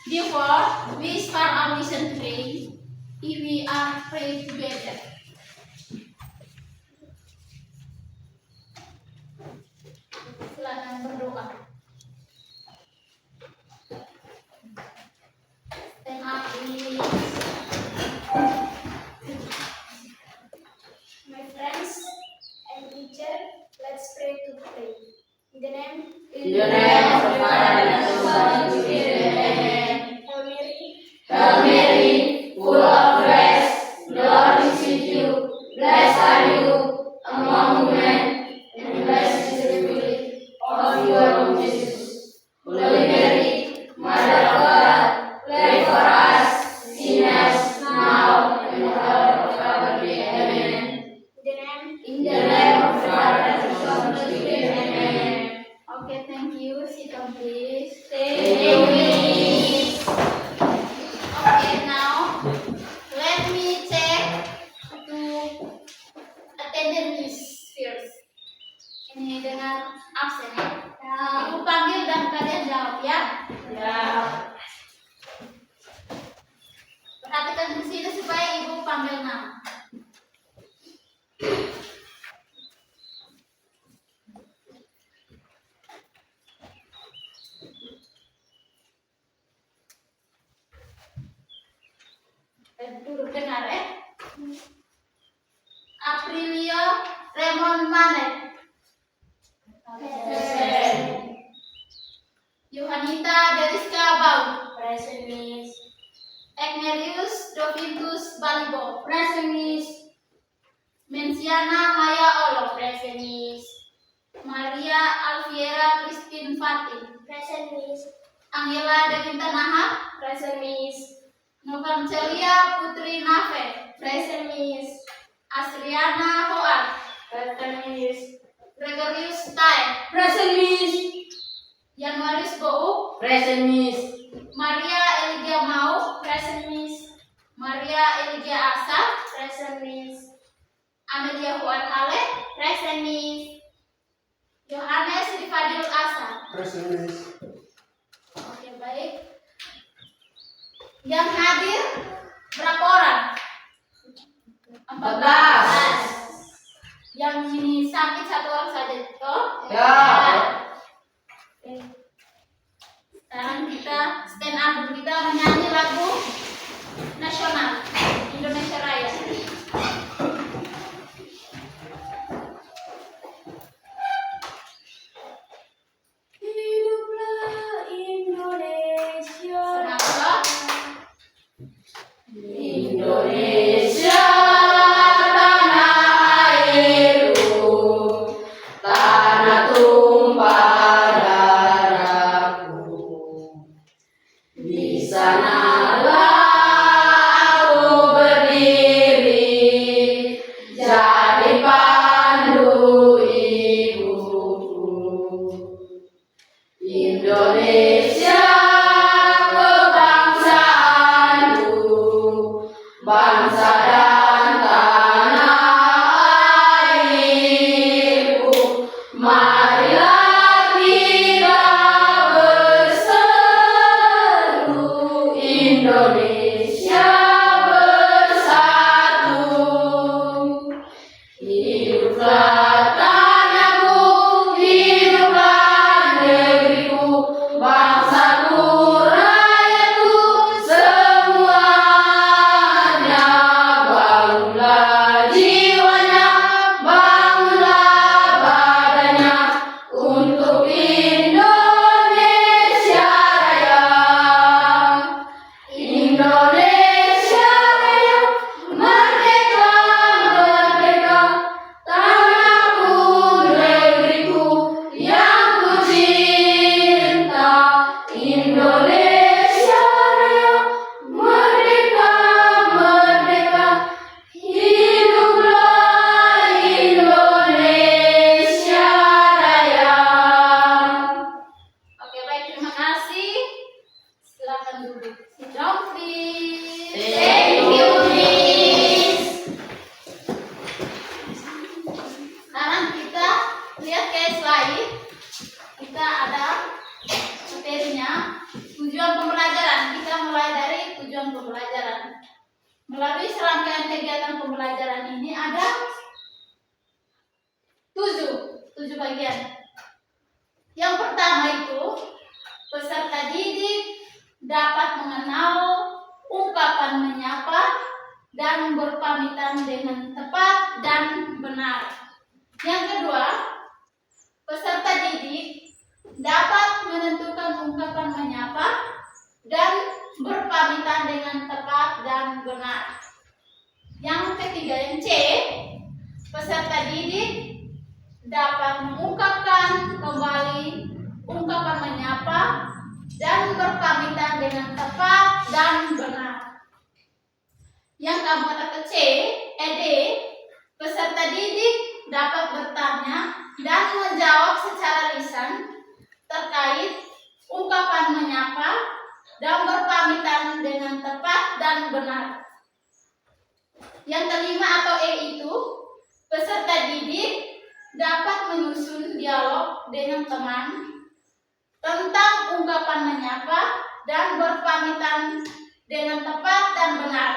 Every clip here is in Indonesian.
Before we start our mission today, if we are pray together. Silakan berdoa. Stand up, please. My friends and teacher, let's pray to pray. In the name of the Father, and of the Son, and of the Spirit. Amen. Hail Mary, Hail Mary, full of grace, the Lord is with you. Blessed are you among women, and blessed is the fruit of your womb, Jesus. Holy Mary, Mother of God, pray for us sinners now and at the hour of our death. Amen. in the name In the name of the Father, and of the Son, and of the Spirit. Amen. Okay, thank you. Sit down, please. Thank you, Miss. Okay, now let me check to attendance first. Ini dengan absen ya. Ibu panggil dan kalian jawab ya. Ya. Perhatikan di sini supaya ibu panggil nama. Duduk dengar ya. Aprilio Raymond Manek. Present. Yohanita Deriska Bau. Present Miss. Egnerius Dovintus Balibo. Present Miss. Mensiana Maya Olo. Present Miss. Maria Alfiera Christine Fatin. Present Miss. Angela Devinta Nahar. Present Miss. Novancelia Putri Nave. Present Miss. Asriana Hoat. Present Miss. Gregorius Tai. Present Miss. Januarius Bou. Present, Miss. Maria Elijah Mau. Present Miss. Maria Elijah Asa. Present Miss. Amelia Juan Ale. Present Miss. Yohanes Rifadil Asa. Present Miss. Oke, baik. Yang hadir berapa orang? 14. Yang ini sakit satu orang saja, toh? Ya. Oke. Sekarang kita stand up dulu, kita menyanyi lagu nasional Indonesia Raya. Hiduplah Indonesia. Semangat. Indonesia tanah airku, tanah tumpah darahku. Di sanalah aku berdiri, jadi pandu ibuku. Indonesia kebangsaanku, bangsa dan tanah airku. Marilah kita berseru, Indonesia bersatu. Hiduplah tanahku, hiduplah negeriku, bangsaku, rakyatku, semuanya. Bangunlah jiwanya, bangunlah badannya, untuk Indonesia Raya. Indonesia Raya, merdeka, merdeka, tanahku, negeriku yang ku cinta. Indonesia Raya, merdeka, merdeka, hiduplah Indonesia Raya. Oke, baik, terima kasih. Silakan duduk. Sit down, please. Thank you, Miss. Sekarang kita lihat ke slide. Kita ada materinya. Tujuan pembelajaran kita Melalui serangkaian kegiatan pembelajaran ini ada 7 bagian. Yang pertama itu peserta didik dapat mengenal ungkapan menyapa dan berpamitan dengan tepat dan benar. Yang kedua, peserta didik dapat menentukan ungkapan menyapa dan berpamitan dengan tepat dan benar. Yang ketiga, yang C, peserta didik dapat mengungkapkan kembali ungkapan menyapa dan berpamitan dengan tepat dan benar. Yang keempat atau C, D, peserta didik dapat bertanya dan menjawab secara lisan terkait ungkapan menyapa dan berpamitan dengan tepat dan benar. Yang kelima atau E itu, peserta didik dapat menyusun dialog dengan teman tentang ungkapan menyapa dan berpamitan dengan tepat dan benar.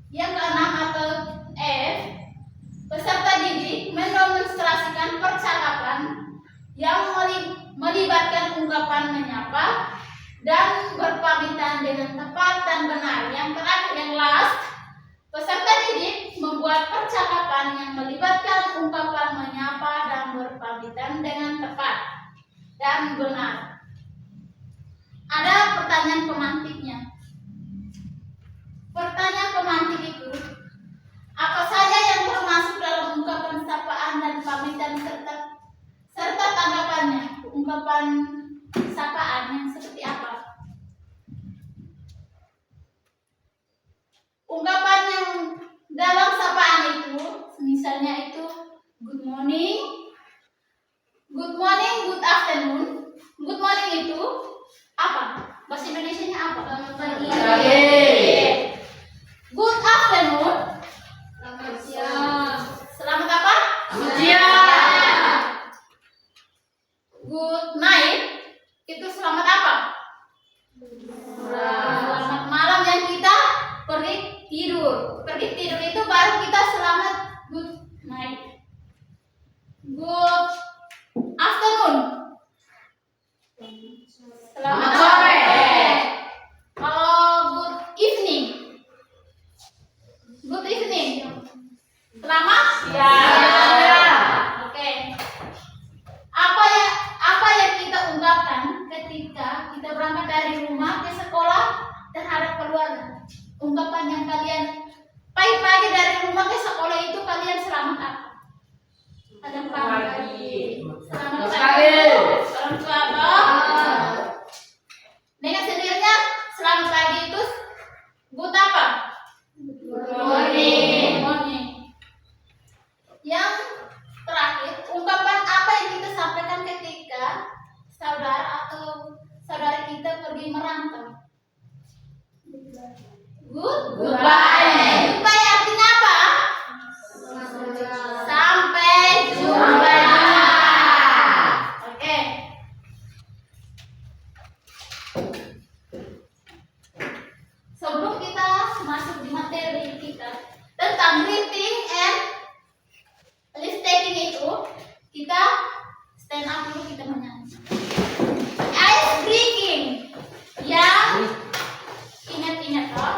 Yang keenam atau F, peserta didik mendemonstrasikan percakapan yang melibatkan ungkapan menyapa dan berpamitan dengan tepat dan benar. Yang terakhir, yang last, peserta didik membuat percakapan yang melibatkan ungkapan menyapa dan berpamitan dengan tepat dan benar. Ada pertanyaan pemantiknya. Pertanyaan pemantik itu, apa saja yang termasuk dalam ungkapan sapaan dan pamitan serta tanggapannya? Ungkapan sapaan yang seperti apa? Ungkapan yang dalam sapaan itu, misalnya itu good morning, good afternoon. Good morning itu apa? Bahasa Indonesianya apa? Selamat pagi. Good afternoon. Selamat siang. Selamat apa? Siang. Good night itu selamat apa? Selamat malam yang kita pergi tidur. Pergi tidur itu baru kita selamat good night. Good afternoon. Selamat sore. Kalau good evening. Good evening. Selamat siang. Oke. Apa yang kita ungkapkan ketika kita berangkat dari rumah ke sekolah terhadap keluarga? Ungkapan yang kalian pagi-pagi dari rumah ke sekolah itu kalian selamat apa? Ada pagi. Selamat pagi. Selamat pagi. Dengan sendirinya selamat pagi itu good apa? Good morning. Good morning. Yang terakhir, ungkapan apa yang kita sampaikan ketika saudara atau saudara kita pergi merantau? Goodbye. Goodbye artinya apa? Sampai jumpa. Oke. Sebelum kita masuk di materi kita tentang reading and list taking itu, kita stand up dulu, kita menyanyi. Ice breaking. Yang ingat-ingat toh?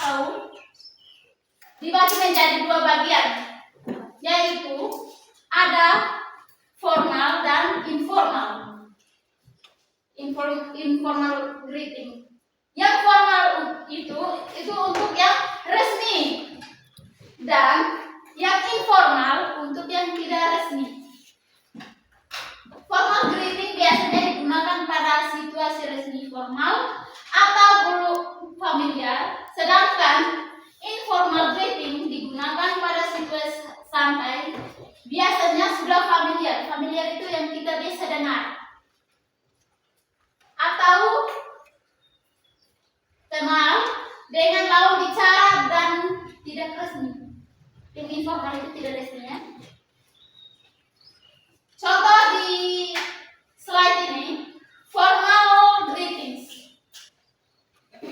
atau dibagi menjadi dua bagian, yaitu ada formal dan informal. Informal greeting. Yang formal itu untuk yang resmi, dan yang informal untuk yang tidak resmi. Formal greeting biasanya digunakan pada situasi resmi formal atau belum familiar, sedangkan informal greeting digunakan pada situasi santai, biasanya sudah familiar. Familiar itu yang kita biasa dengar. Atau kenal dengan lawan bicara dan tidak resmi. Yang informal itu tidak resmi ya. Contoh di slide ini, formal greetings.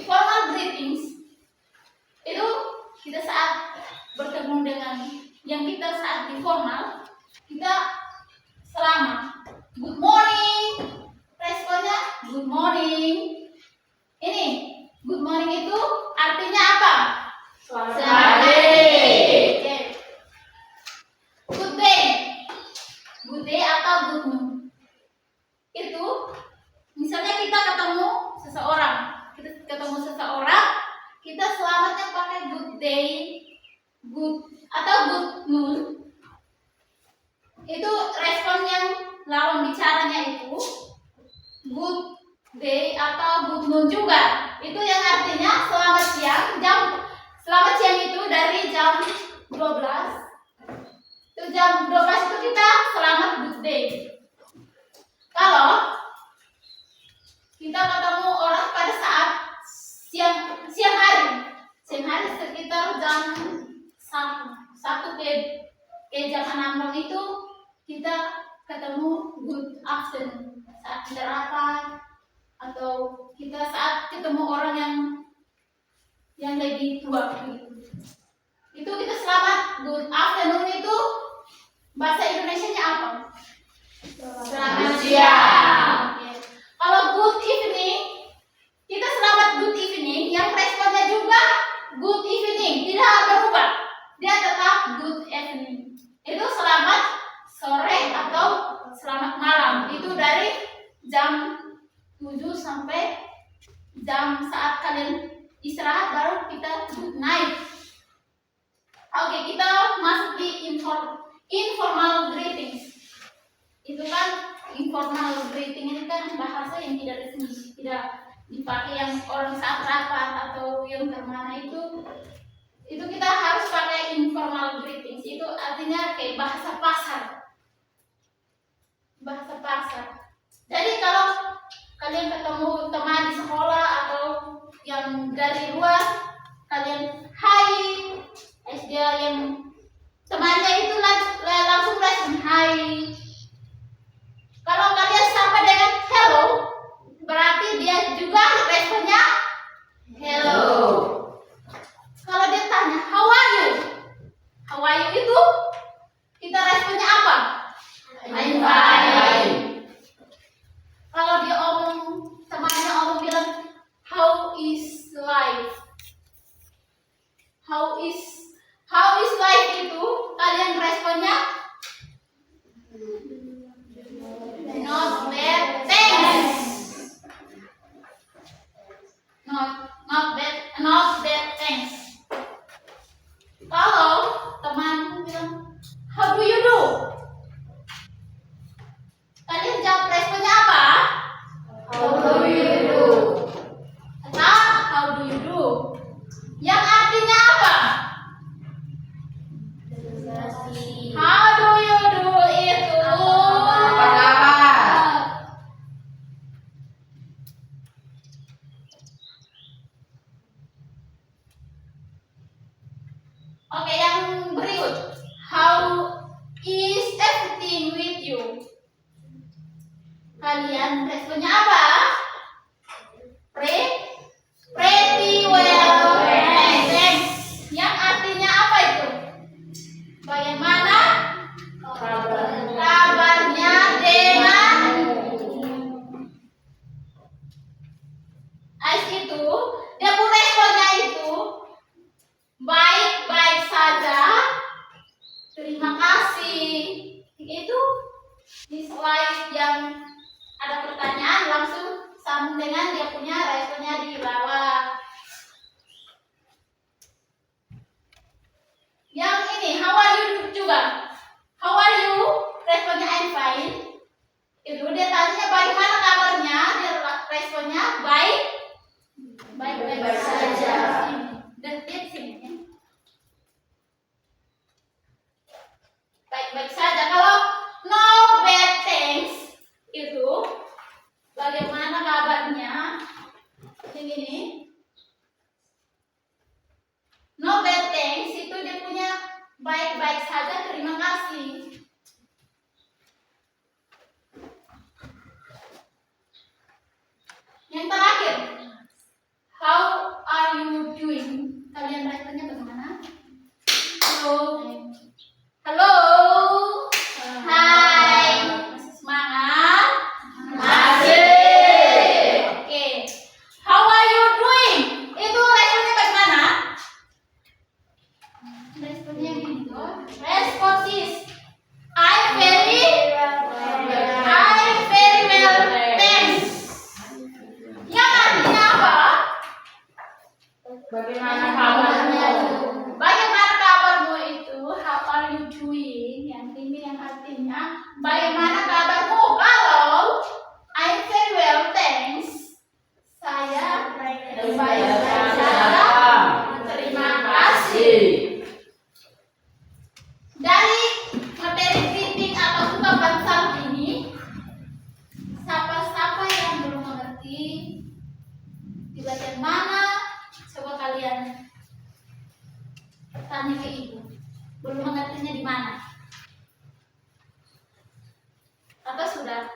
Formal greetings itu kita saat bertemu dengan yang kita saat di formal, kita selamat, good morning, responnya good morning. Ini good morning itu artinya apa? Selamat pagi. Oke. Good day, good day atau good noon. Itu misalnya kita ketemu seseorang, kita selamatnya pakai good day, good atau good noon. Itu respon yang lawan bicaranya itu good day atau good noon juga. Itu yang artinya selamat siang. Selamat siang itu dari jam 12. Itu jam 12 itu kita selamat good day. Kalau kita ketemu orang pada saat siang hari sekitar jam 1 ke jam 6 itu kita ketemu good afternoon saat kita rapat, atau kita saat ketemu orang yang lagi tua gitu. Itu kita selamat good afternoon itu bahasa Indonesianya apa? Selamat siang. Oke. Kalau good evening, kita selamat good evening, yang responnya juga good evening, tidak berubah. Dia tetap good evening. Itu selamat sore atau selamat malam. Itu dari jam 7 sampai jam saat kalian istirahat, baru kita good night. Oke, kita masuk di informal greetings. Itu kan informal greeting ini kan bahasa yang tidak resmi, tidak dipakai yang orang saat rapat atau yang kemana itu kita harus pakai informal greetings. Itu artinya kayak bahasa pasar. Jadi kalau kalian ketemu teman di sekolah atau yang dari luar, kalian hai, dia yang temannya itu langsung respon hai. Kalau kalian sapa dengan hello, berarti dia juga responnya hello. Kalau dia tanya how are you itu kita responnya apa? I'm fine. Kalau dia temannya bilang how is life? How is life itu kalian responnya not bad, thanks. Not bad, thanks. Kalau teman bilang how do you do? Kalian jawab responnya apa? How do you do? Atau how do you do? Yang artinya apa? How do you do itu Apa kabar? Oke, yang berikut. How is everything with you? Kalian responnya apa? Pretty well, thanks. Yang artinya apa itu? Bagaimana kabarnya dengan Ais itu? Dia pun responnya itu Bagaimana kabarmu? Bagaimana kabarmu itu? How are you doing? Yang ini yang artinya bagaimana kabarmu? Kalau I'm very well, thanks. Saya baik-baik saja. Terima kasih. Dari materi greeting atau ungkapan salam ini, siapa-siapa yang belum mengerti di bagian mana, coba kalian tanya ke ibu. Belum mengertinya di mana? Atau sudah?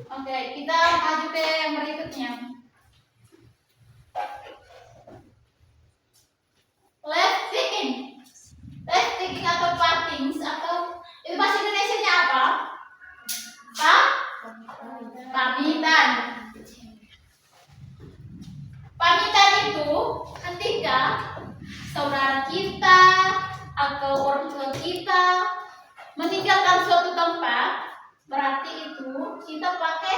Oke, kita maju ke yang berikutnya. Left taking atau partings atau itu bahasa Indonesianya apa? Pamitan. Pamitan itu ketika saudara kita atau orang tua kita meninggalkan suatu tempat, berarti itu kita pakai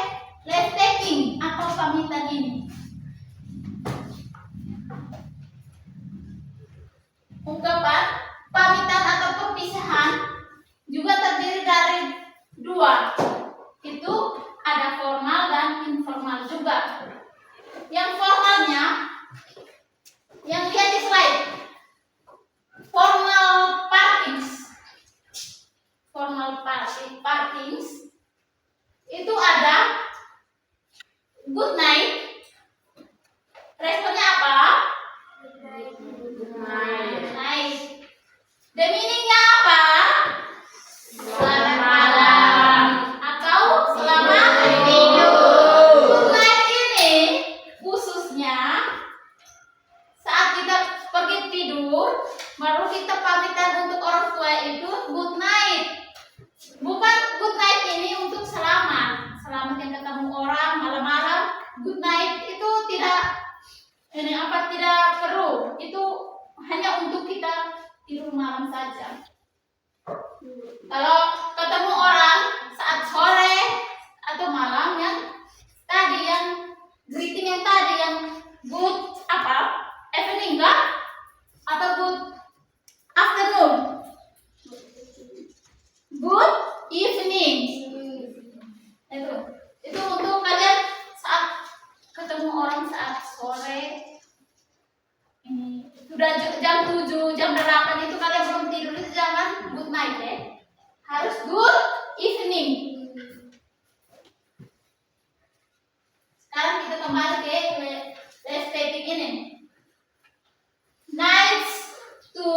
leave taking atau pamitan ini. Ungkapan pamitan atau perpisahan juga terdiri dari dua. Itu ada formal dan informal juga. Yang formalnya, yang lihat di slide, formal partings. Formal partings itu ada good night. Responnya apa? Nice. The meaningnya apa? Selamat malam atau selamat tidur. Good night ini khususnya saat kita pergi tidur, baru kita pamitan untuk orang tua itu good night. Bukan good night ini untuk selamat yang ketemu orang malam-malam. Good night itu tidak perlu. Itu hanya untuk kita tidur malam saja. Kalau ketemu orang saat sore atau malam yang greeting yang tadi yang good evening kah? Atau good afternoon? Good evening. Itu untuk kalian saat ketemu orang saat sore. Ini sudah jam 7, jam 8 itu kalian belum tidur, itu jangan good night ya. Harus good evening. Sekarang kita kembali ke leave taking ini. Nice to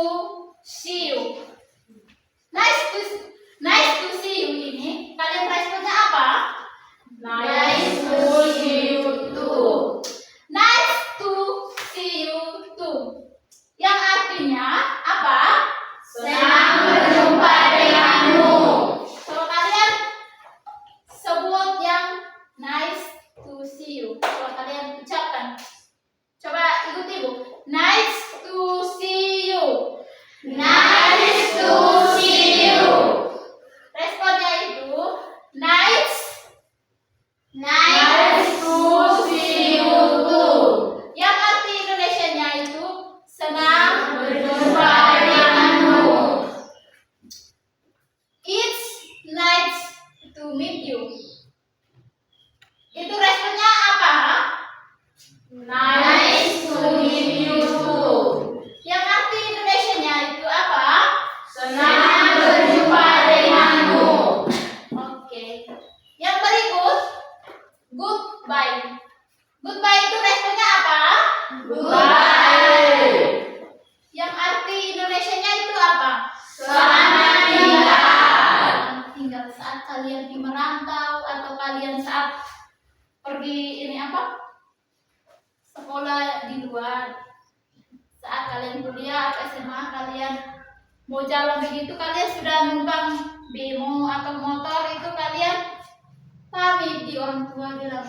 see you. Nice to see you ini kalian responnya apa? Nice to see you too. Nice to see you too. Yang artinya apa? Senang berjumpa denganmu. Kalau kalian sebut yang nice to see you, kalau kalian ucapkan, coba ikut ibu. Nice to see you. Nice to see you. Responnya itu nice to see you too. yang arti Indonesianya itu senang Berjumpa denganmu. It's nice to meet you. Itu responnya apa? Nice to meet you too. Yang arti Indonesianya itu apa? Senang berjumpa denganmu. Oke. Yang berikut goodbye. Goodbye itu responnya apa? Goodbye. Yang arti Indonesianya itu apa? Selamat tinggal. Tinggal saat kalian di merantau atau kalian saat pergi sekolah di luar, saat kalian kuliah atau SMA, kalian mau jalan begitu, kalian sudah numpang bemo atau motor, itu kalian pamit di orang tua bilang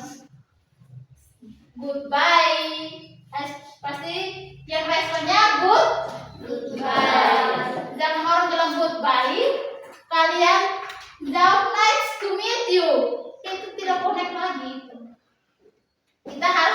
goodbye. Pasti yang responnya goodbye. Jangan orang bilang goodbye, kalian jawab nice to meet you. Itu tidak connect lagi. Kita harus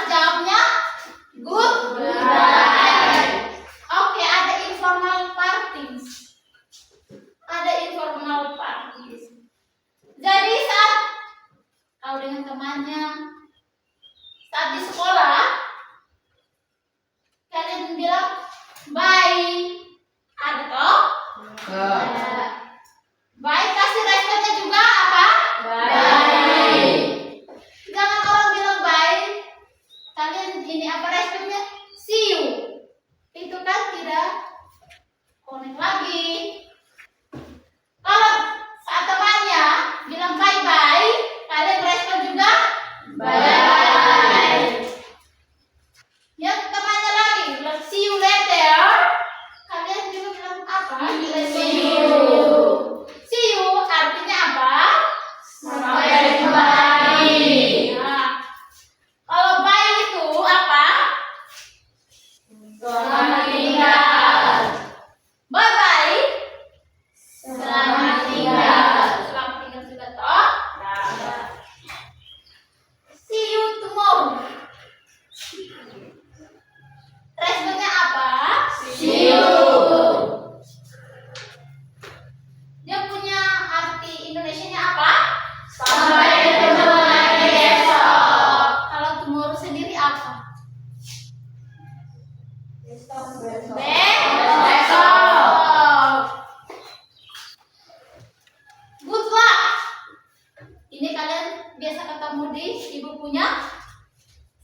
punya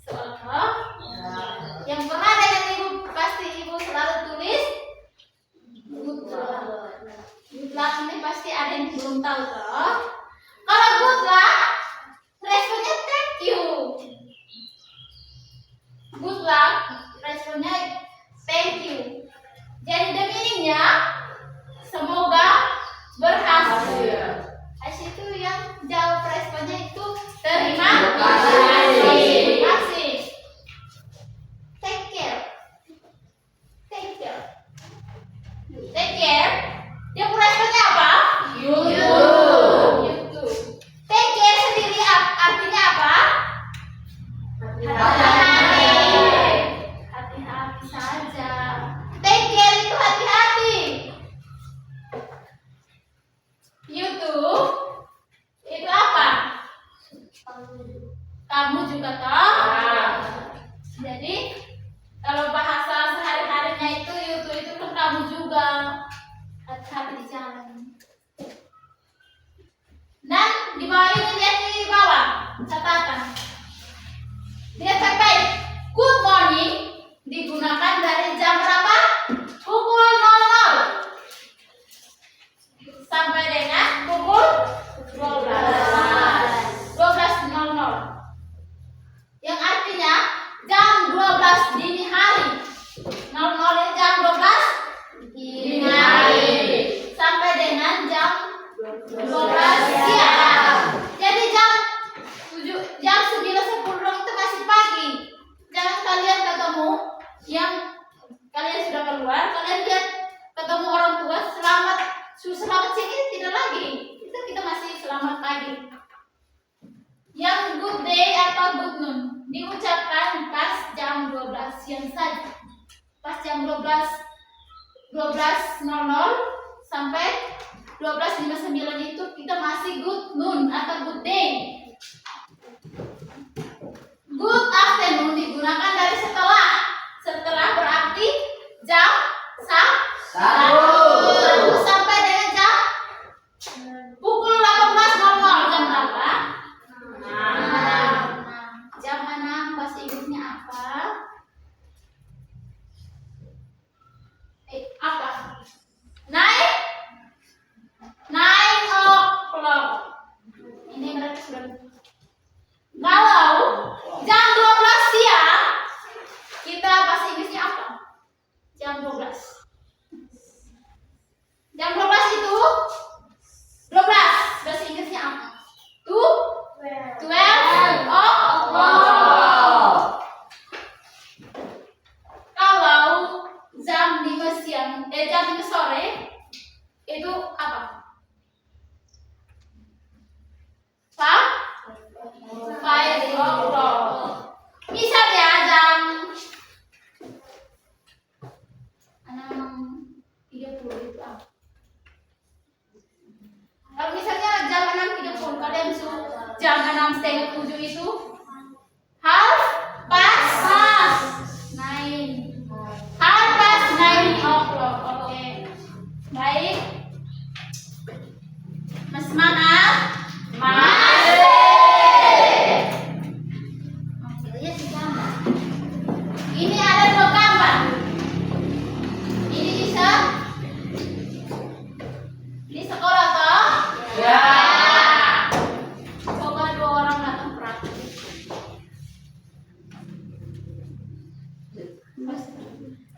soal. Yang pernah dengan ibu pasti ibu selalu tulis good luck. Good luck ini pasti ada yang belum tahu toh. Kalau good luck responnya thank you. Good luck responnya thank you. Jadi the meaningnya semoga berhasil. Hasil itu yang jawab responnya itu terima kasih. Take care. Take care. Take care. Dia responnya apa? You too. Take care sendiri artinya apa? Hati-hati saja. Take care itu hati-hati. You too itu apa? Kamu juga toh. Jadi kalau bahasa sehari-harinya itu you too itu kan kamu juga. Hati-hati di jalan. Dan di bawah ini lihat di bawah catatan. Dia sampai good morning digunakan dari jam berapa? Pukul 00 sampai dengan pukul 12.00. Yang artinya jam 12 dini hari. 00 ini jam 12 dini hari sampai dengan jam 12 siang. Jadi jam 9.10 itu masih pagi. Jangan kalian ketemu yang kalian sudah keluar, kalian lihat ketemu orang tua selamat siang ini tidak lagi. Itu kita masih selamat pagi. Yang good day atau good noon diucapkan pas jam 12 siang saja. Pas jam 12.00 sampai 12.59 itu kita masih good noon atau good day. Good afternoon digunakan dari setelah. Setelah berarti jam 1 sampai dengan jam pukul 18.00. Jam berapa? 6. Jam 6 bahasa Inggrisnya apa? Apa? 9 o'clock. Ini mereka sudah. Kalau jam 12 siang kita bahasa Inggrisnya apa? Jam 12. Jam 12 itu 12 bahasa Inggrisnya apa? 12 o'clock. Kalau jam 5 siang, jam 5 sore itu apa? 5 o'clock. Misalnya jam 6.30 itu apa? Kalau misalnya jam 6.30 kalian suruh jam 6:30 itu half past 9 o'clock. Oke. Baik. Mas semangat. Ini ada 2 gambar. Ini bisa di sekolah toh? Ya. Coba 2 orang datang praktik.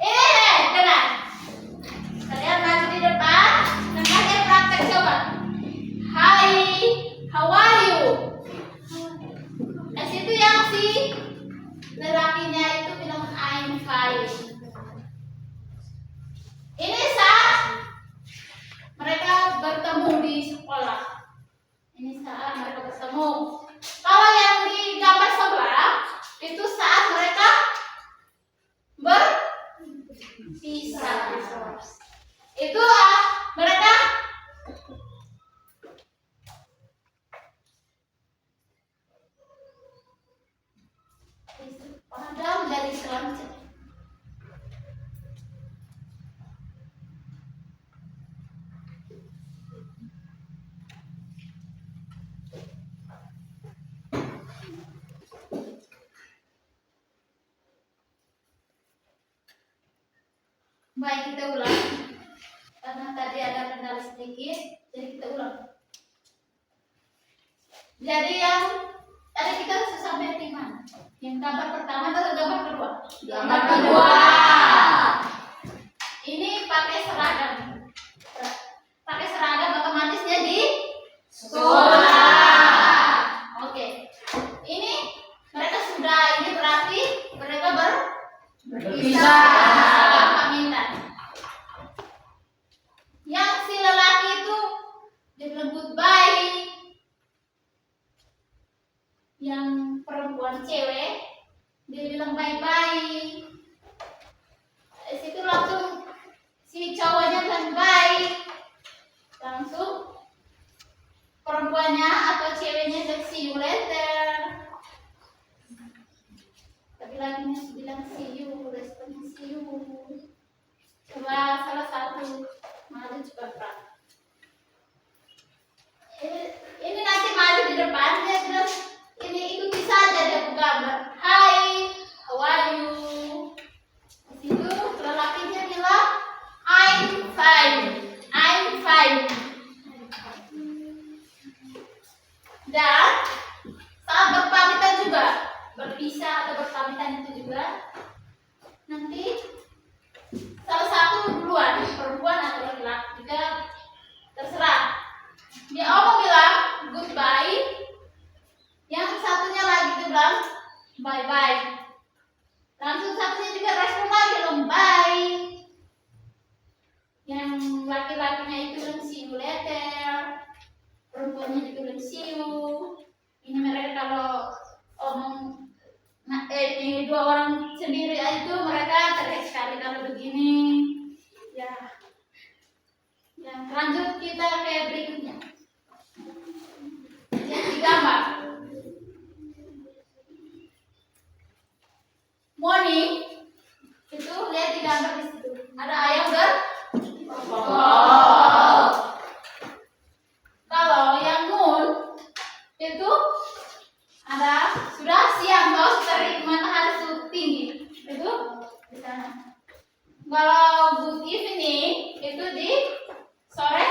Ini dengar. Kalian maju di depan dan kalian praktek coba. Hi, how are you? Di situ yang si lelakinya itu bilang I'm fine. Ini saat mereka bertemu di sekolah. Ini saat mereka bertemu. Kalau yang di gambar sebelah itu saat mereka berpisah. Itu mereka padahal dari selanjutnya. Baik, kita ulang. Karena tadi ada kendala sedikit, jadi kita ulang. Jadi yang tadi kita sampai di mana? Yang gambar pertama atau gambar kedua? Gambar kedua. Ini pakai seragam. Pakai seragam otomatis jadi Sekolah. Oke. Ini mereka sudah, ini berarti mereka Berpisah. pamitan. Yang si lelaki itu dia bilang goodbye. Yang perempuan cewek dia bilang bye bye. Situ langsung si cowoknya bilang bye. Langsung perempuannya atau ceweknya bilang see you later. Tapi lakinya bilang see you, responnya see you. Coba salah satu maju cepat. Ini nanti maju di depan dia bilang ini ikuti saja dia gambar. Hai, how are you? Di situ lelakinya bilang I'm fine, I'm fine. Dan saat berpamitan juga, berpisah atau berpamitan itu juga nanti salah satu duluan, perempuan atau laki-laki juga terserah. Dia mau bilang goodbye, yang satunya lagi itu bilang bye bye. Langsung satunya juga respon lagi bilang bye. Yang laki-lakinya itu bilang see you later, perempuannya juga bilang see you. Ini mereka kalau omong ini dua orang sendiri itu mereka terkait sekali kalau begini. Ya, lanjut kita ke berikutnya. Yang digambar. Morning itu lihat di gambar di situ. Ada ayam Kalau yang moon itu ada sudah siang toh, terik matahari sudah tinggi. Itu di sana. Kalau good evening itu di sore.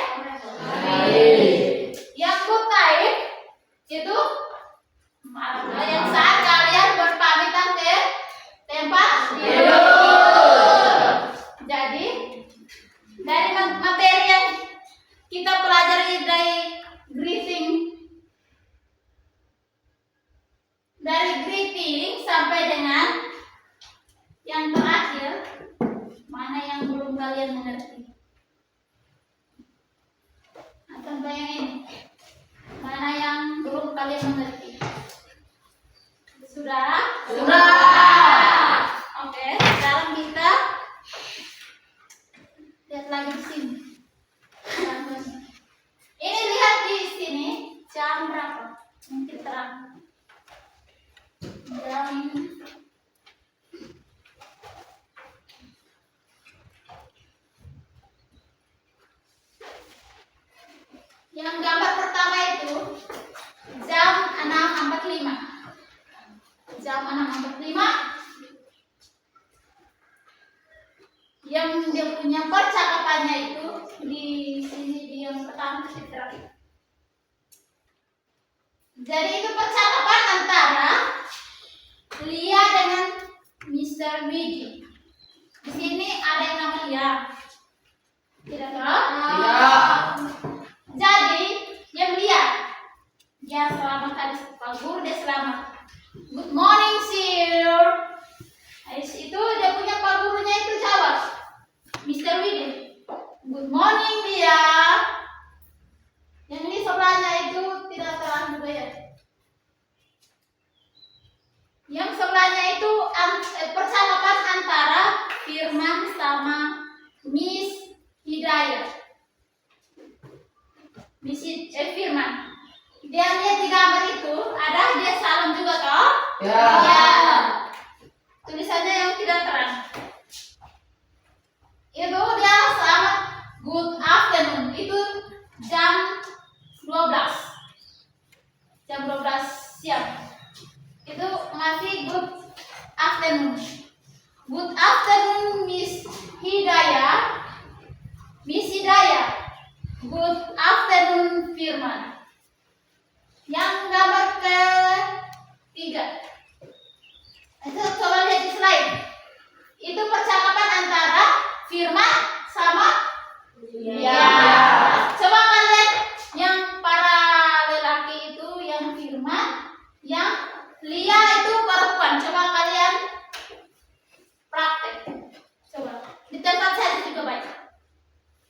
Yang good night itu malam. Yang saat kalian berpamitan ke tempat tidur. Jadi dari materi yang kita pelajari dari greeting sampai dengan yang terakhir, mana yang belum kalian mengerti? Akan bayangin mana yang belum kalian mengerti? Sudah? Oke, sekarang kita lihat lagi di sini. Ini lihat di sini jam berapa? Mungkin terang. Jam yang gambar pertama itu jam 6.45. Jam 6.45 yang dia punya percakapannya itu di sini di yang pertama terakhir. Jadi itu percakapan antara Lia dengan Mr. Widi. Di sini ada yang nama Lia. Tidak tahu? Iya. Jadi yang Lia, dia selamat tadi Pak Guru, dia selamat. Good morning sir. Habis itu dia punya Pak Gurunya itu jawab, Mr. Widi, good morning Lia. Yang ini sebelahnya itu tidak terang juga ya. Yang sebelahnya itu percakapan antara Firman sama Miss Hidayah. Firman. Dia lihat di gambar itu ada dia salam juga toh? Ya. Tulisannya yang tidak terang. Itu dia selamat good afternoon. Itu jam 12. Jam 12 siang. Itu ngasih good afternoon. Good afternoon Miss Hidayah, Miss Hidayah. Good afternoon, Firman. Yang gambar ketiga. Itu coba lihat di slide. Itu percakapan antara Firman sama Lia. Coba kalian yang para lelaki itu yang Firman, yang Lia itu perempuan. Coba kalian praktek. Coba di tempat saya juga baca.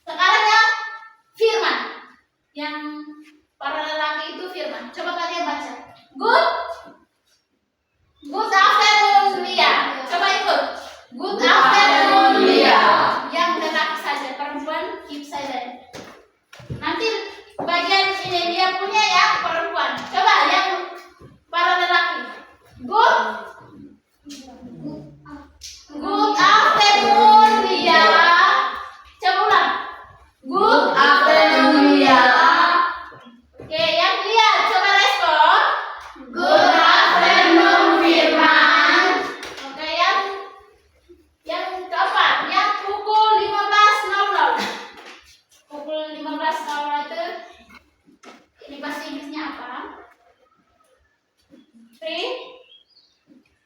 Sekarang yang Firman, yang para lelaki itu Firman. Coba kalian baca. Good afternoon, Lia. Coba ikut. Good afternoon, Lia. Yang lelaki saja, perempuan keep silent. Nanti bagian ini dia punya yang perempuan. Coba yang para lelaki. Good afternoon, Lia. Coba ulang. Good Afternoon, Lia. Oke, yang Lia coba respon. Good afternoon, Firman. Oke, yang keempat, yang pukul 15.00. Pukul 15.00 itu ini bahasa Inggrisnya apa?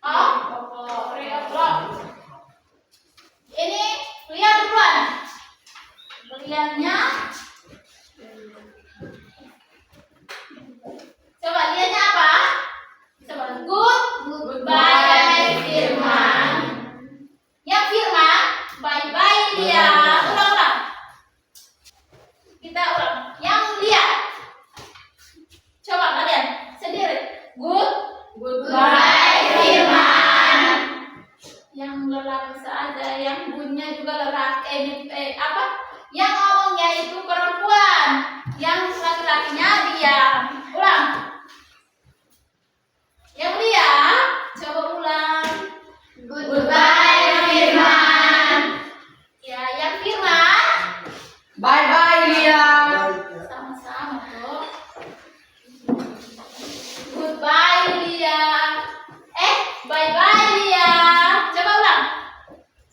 3 o'clock. Ini lihat duluan. Lihatnya. Coba lihatnya apa? Coba goodbye Firman. Yang Firman, bye bye Lia. Ulang. Kita ulang. Yang Lia. Coba kalian sendiri. Goodbye Firman. Yang lelaki saja, yang bunyinya juga lelaki. Yang ngomongnya itu perempuan, yang laki-lakinya dia. Ulang. Yang Lia, coba ulang. Goodbye, Firman. Ya, yang Firman. Bye bye, Lia. Sama-sama tuh. Goodbye Lia. Bye bye Lia. Coba ulang.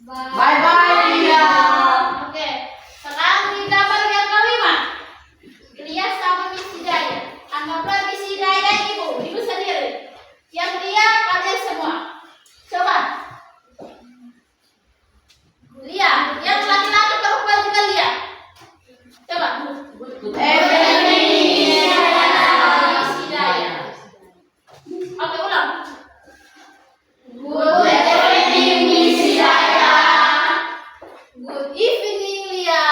Bye bye, Lia. Oke. Sekarang di gambar yang kelima. Lia sama Miss Hidayah. Anggaplah Miss Hidayah ibu sendiri. Yang Lia kalian semua. Coba. Lia, yang laki-laki perempuan juga Lia. Coba. Miss Hidayah. Oke, ulang. Good evening, Miss Hidayah. Good evening, Lia.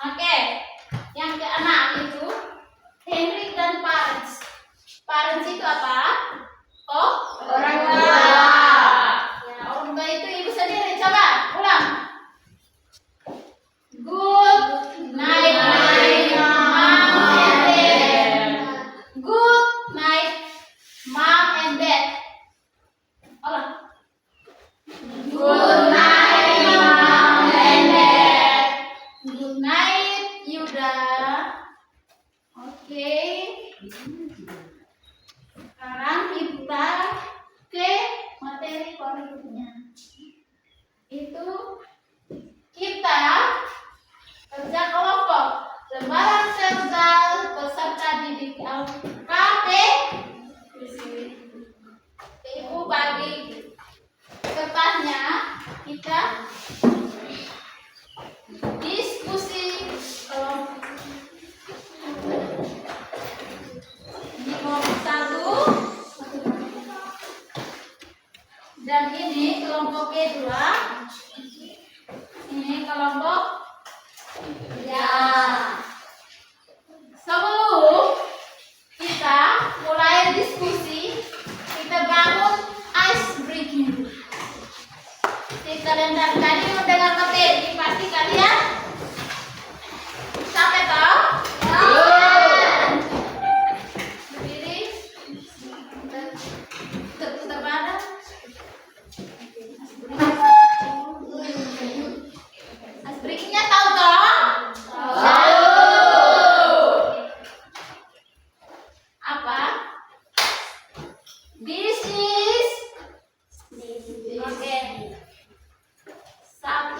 Oke, yang keenam itu Henry dan parents. Parents itu apa? Orang tua. Ya, orang tua itu ibu sendiri. Coba ulang. Good night, mom and dad. Good night, mom and dad. Ulang. Good night, Mom and Dad. Good night, Yuda. Oke. Sekarang kita ke materi berikutnya. Itu kita kerja kelompok. Lembaran sosial peserta didik LKT. Ibu bagi kertasnya kita diskusi kelompok. Ini kelompok 1 dan ini kelompok kedua. Ini kelompok 3. Sebelum kita mulai diskusi, kita bangun ice breaking. Kalian dari tadi mendengar materi, pasti kalian sampai tahu? Berdiri, putar badan. Ice breakingnya tahu toh? Apa? This is. Oke. 1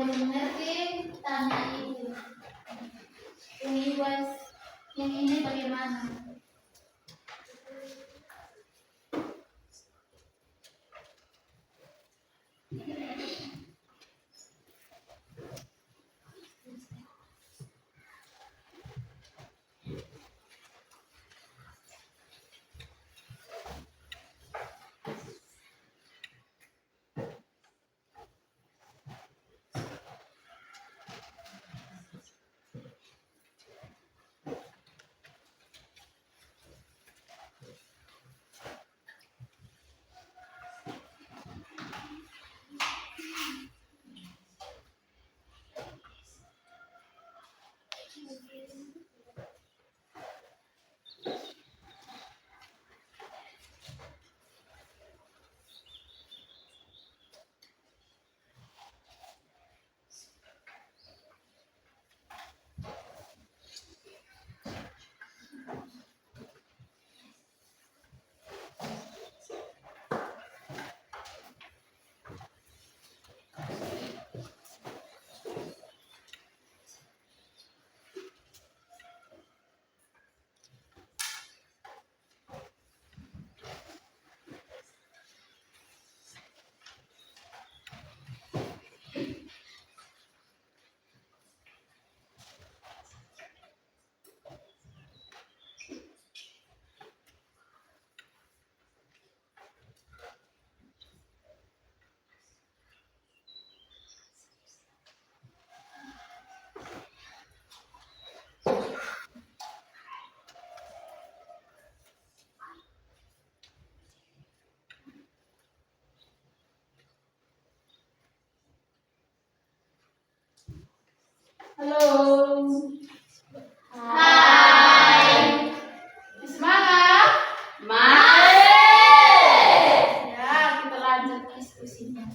belum mengerti, tanya ibu. Yang ini bagaimana? Halo. Hai. Semangat. Mari. Ya, kita lanjut diskusinya.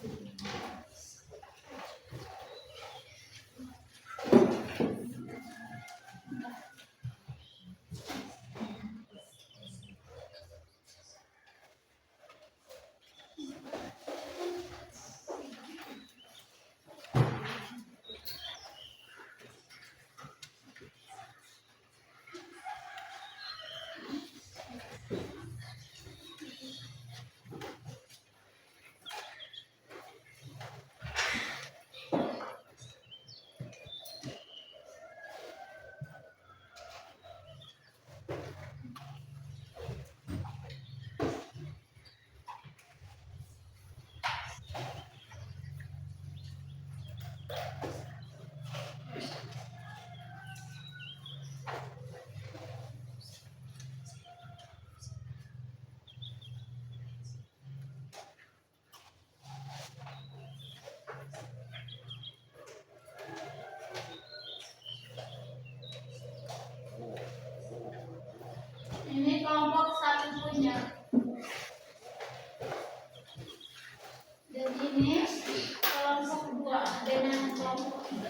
Ini kelompok satu punya. Dan ini kelompok dua dengan kelompok tiga.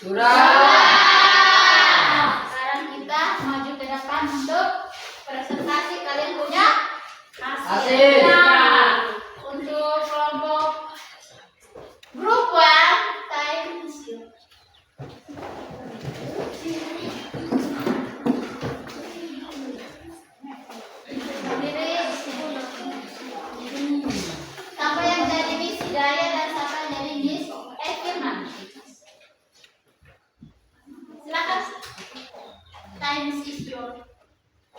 Sekarang kita maju ke depan untuk presentasi. Kalian punya Hasil. Untuk kelompok grup 1, time is yours. Berdiri. Siapa yang jadi Miss Hidayah dan siapa yang jadi Miss Firman? Silakan. Time is yours.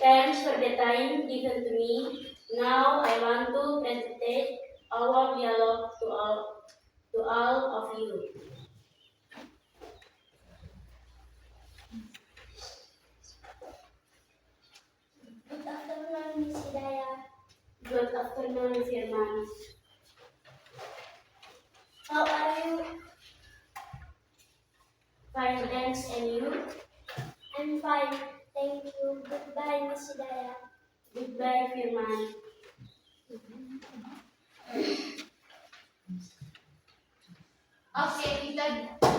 Thanks for the time given to me. Now I want to present our dialogue to all of you. Good afternoon, Miss Hidayah. Good afternoon, Firman. How are you? Fine, thanks, and you? I'm fine. Thank you. Goodbye, Miss Hidayah. Goodbye, Firman. Oke, kita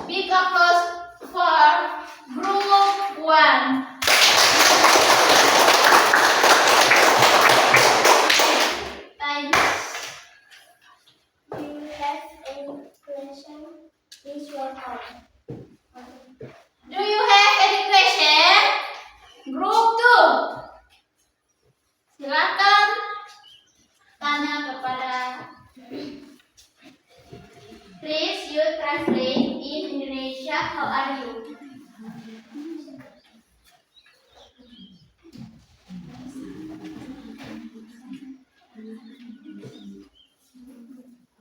big applause for group 1. Time. Do you have any question? Please welcome. Do you have any question? Group 2. Silakan tanya kepada. Please you translate in Indonesia. How are you?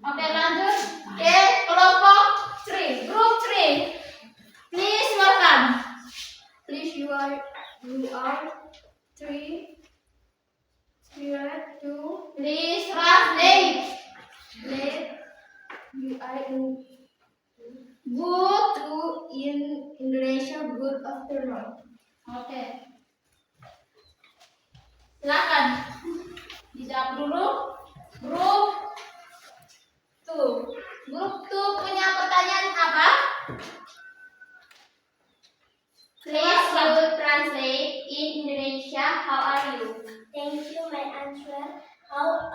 Oke, lanjut ke kelompok 3, group 3. Please welcome. Please you are 3. Please translate. Good to in Indonesia. Good afternoon. Oke. Silakan dijawab dulu. Grup 2. Grup 2 punya pertanyaan apa? Please you translate in Indonesia. How are you? Thank you, my answer. How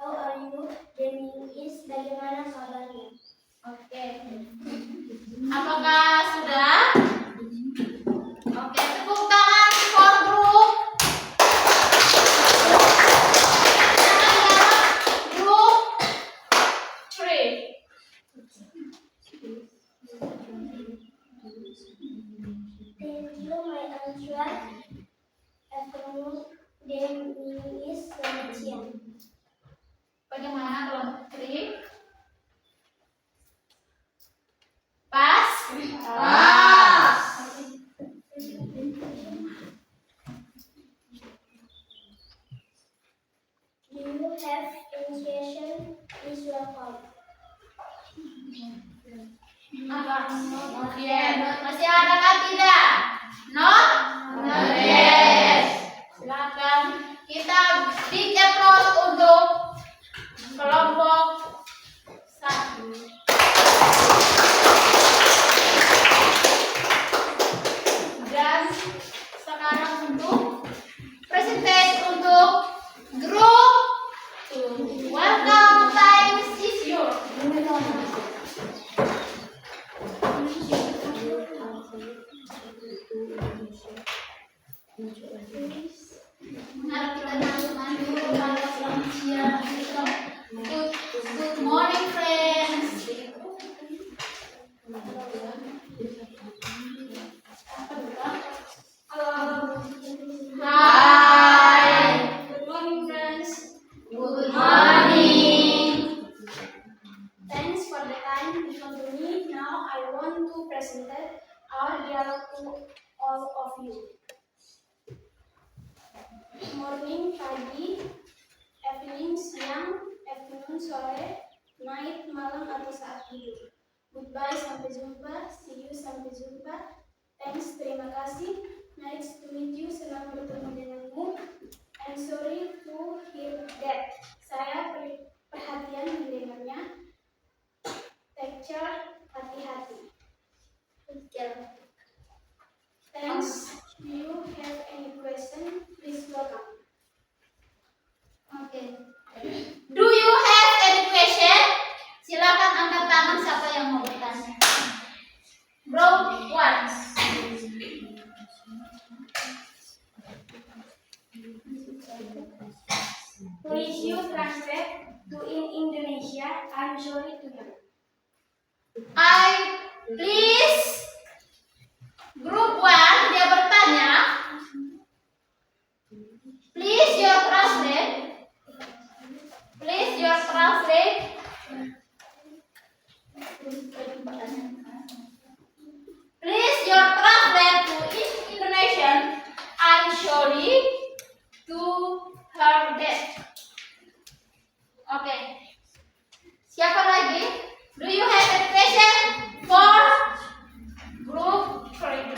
are you? The meaning is bagaimana kabarnya? Oke. Apakah sudah? Oke, tepuk tangan for grup. Grup 3. Thank you, my answer. Afternoon. The meaning is selamat siang. Bagaimana kelompok 3? Pas? Pas. Do you have any question? Please welcome. Apa? Oke. Masih ada kan tidak? Not? Yes. Silakan. Kita big applause untuk kelompok 1. Dan sekarang untuk presentasi untuk grup 2. Welcome, time is yours. Harap kita maju-maju. Selamat siang. Good morning, friends. Hi. Good morning, friends. Good morning. Thanks for the time given to me. Now I want to present our dialogue to all of you. Morning, pagi, evening, siang, afternoon, sore, night, malam, atau saat tidur. Goodbye, sampai jumpa. See you, sampai jumpa. Thanks, terima kasih. Nice to meet you, senang bertemu denganmu. I'm sorry to hear that. Saya perhatian mendengarnya. Take care, hati-hati. Thanks. Do you have any question? Please welcome. Oke. Do you have any question? Silakan angkat tangan siapa yang mau bertanya. Row 1. Please you translate to in Indonesia. I'm sorry to hear. Please Group 1 dia bertanya. Please your translate. Please your translate. Please your translate to Indonesian. I'm sorry to hear that. Oke. Siapa lagi? Do you have a question for group 3?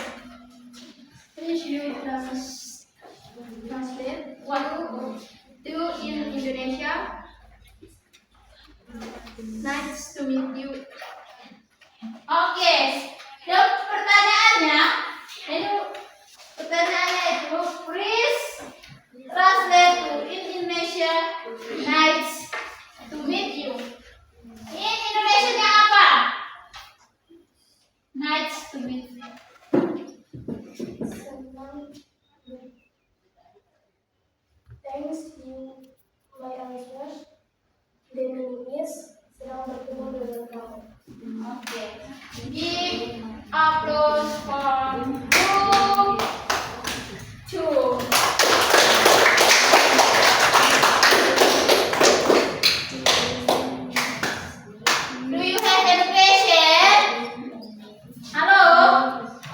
Please you translate what do in Indonesia. Nice to meet you. Oke. Dan pertanyaannya itu please translate to Indonesia. Nice to meet you. In Indonesia apa? Nice to meet you. Thanks you my answer. The meaning is senang bertemu dengan kamu. Oke. Give applause for group 2. Do you have any question? Halo?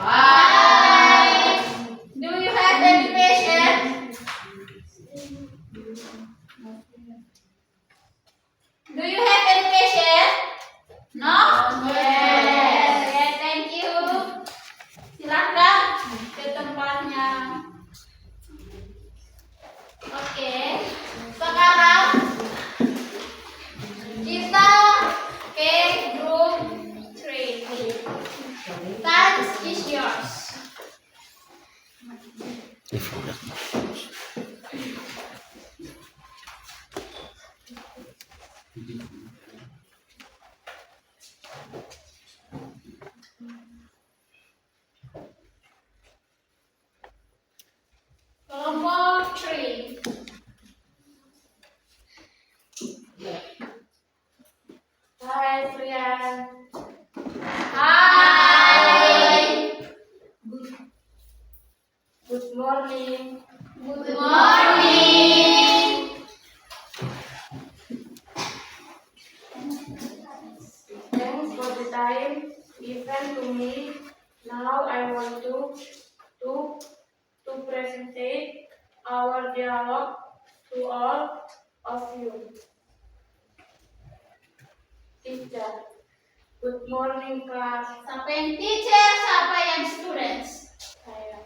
Hi. Do you have any question? Do you have any question? No? Yes. Okay, thank you. Silakan ke tempatnya. Oke. Sekarang kita ke group 3. Time is yours. Kelompok 3. Hi, Frian. Hi. Good morning. Good morning. Thanks for the time given to me. Now I want to present our dialogue to all of you. Teacher. Good morning, class. Siapa yang teacher, siapa yang students? Saya.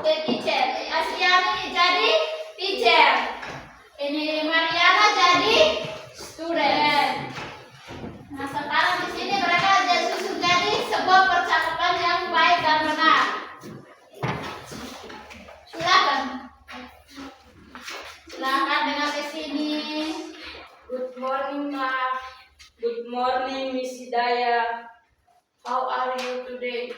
The teacher. Asliani jadi teacher. Ini Mariana jadi student. Nah sekarang di sini mereka susun jadi sebuah percakapan yang baik dan benar. Silakan dengar ke sini. Good morning, class. Good morning, Miss Hidayah. How are you today?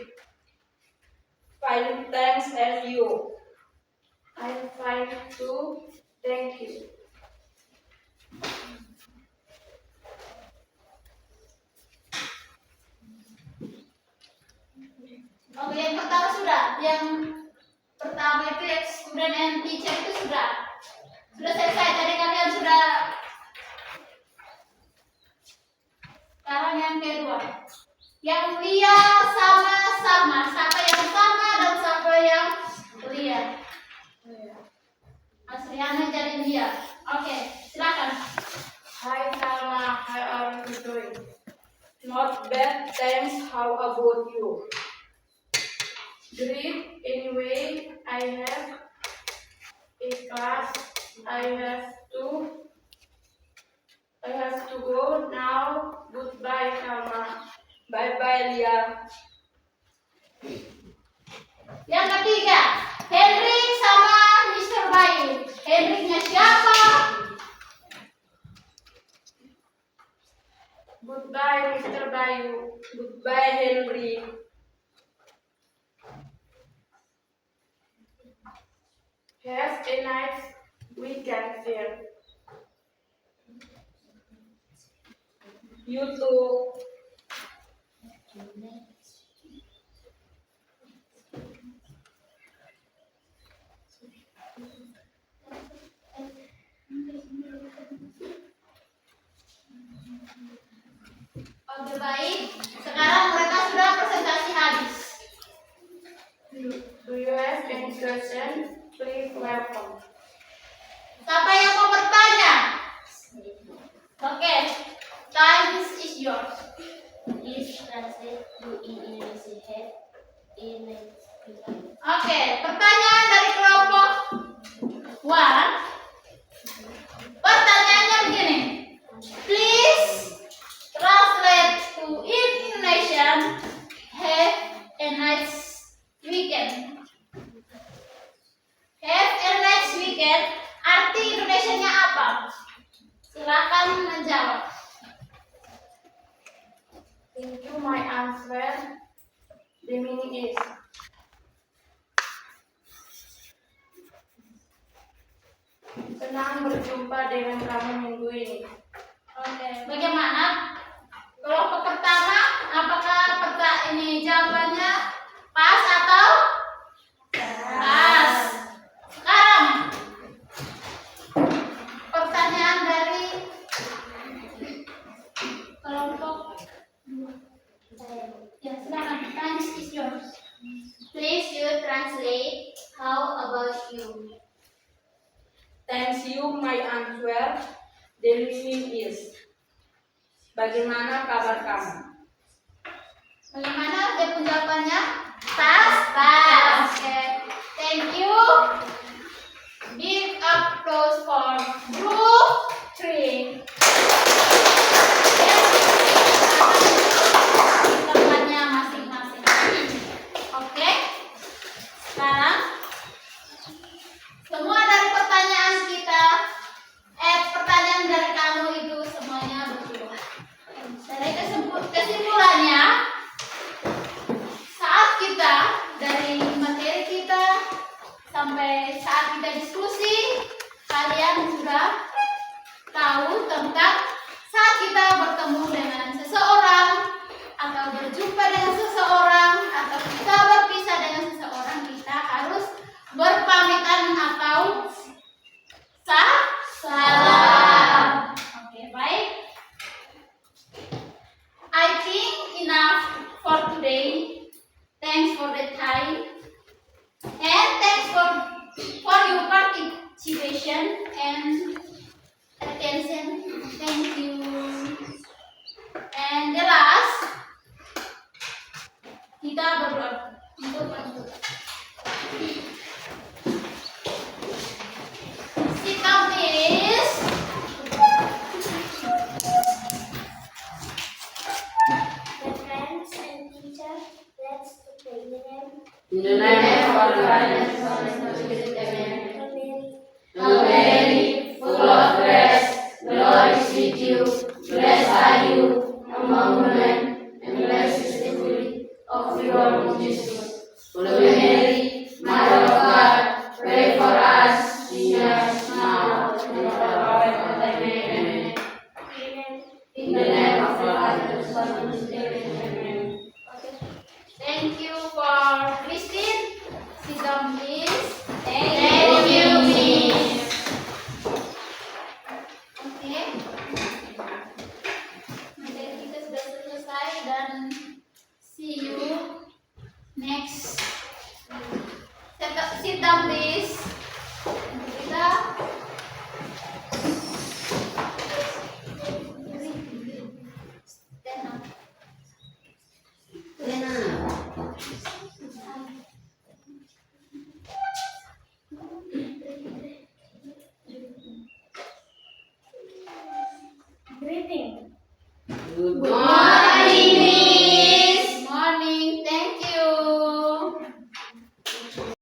Fine, thanks, and you? I'm fine too, thank you. Oke, yang pertama sudah. Yang pertama itu yang student and teacher itu sudah selesai. Jadi kalian sudah. Sekarang yang kedua. Yang Lia sama Salma. Siapa yang sama dan siapa yang Lia? Asliana jadi Lia. Oke, silakan. Hi, Salma, how are you doing? Not bad, thanks. How about you? Great. Anyway, I have a class. I have to go Goodbye, Mr. Bayu. Goodbye, Henry. Have a nice weekend, dear. You too. Oke, baik. Sekarang mereka sudah presentasi habis. Do you have any questions? Please welcome. Siapa yang mau bertanya? Oke, time is yours. Please translate to English in next week. Oke, pertanyaan dari kelompok 1. Pertanyaannya begini. Please translate to Indonesian. Have a nice weekend. Have a nice weekend. Arti Indonesianya apa? Silakan menjawab. Thank you, my answer. The meaning is senang berjumpa dengan kamu minggu ini. Oke, bagaimana? Kelompok pertama, apakah ini jawabannya pas atau pas? Sekarang pertanyaan dari kelompok ya, silakan. Time is yours. Please you translate. How about you? Thank you, my answer. The meaning is bagaimana kabar kamu? Bagaimana dia penjawabannya? Pas, pas. Oke, thank you. Big applause for group 3. Tempatnya masing-masing. Oke. Sekarang semua dari pertanyaan kita, pertanyaan dari kamu itu semuanya betul. Dari kesimpulannya, saat kita dari materi kita sampai saat kita diskusi, kalian sudah tahu tentang saat kita bertemu dengan seseorang atau berjumpa dengan seseorang atau kita berpisah dengan seseorang, kita harus berpamitan atau salam. Oke, baik. I think enough for today. Thanks for the time and thanks for your participation and attention. Thank you. And the last, kita berdoa untuk menutup. Sit down, please. Dear friends and teacher, let's pray the name. In the name of the Father, and the Son, and the Holy Spirit. Amen. Hail Mary, full of grace, the Lord is with you. Blessed are you among women, and blessed is the fruit of your womb, Jesus. Holy Mary, Mother of God, pray for us sinners now and at the hour of our death. Amen. In the name of the Father, and the Son, and the Spirit. Amen. Thank you for Christine. Sit down, please. Thank you, Miss. Oke. Materi kita sudah selesai dan see you next. Sit down, please. Kita stand up. Greeting. Good morning.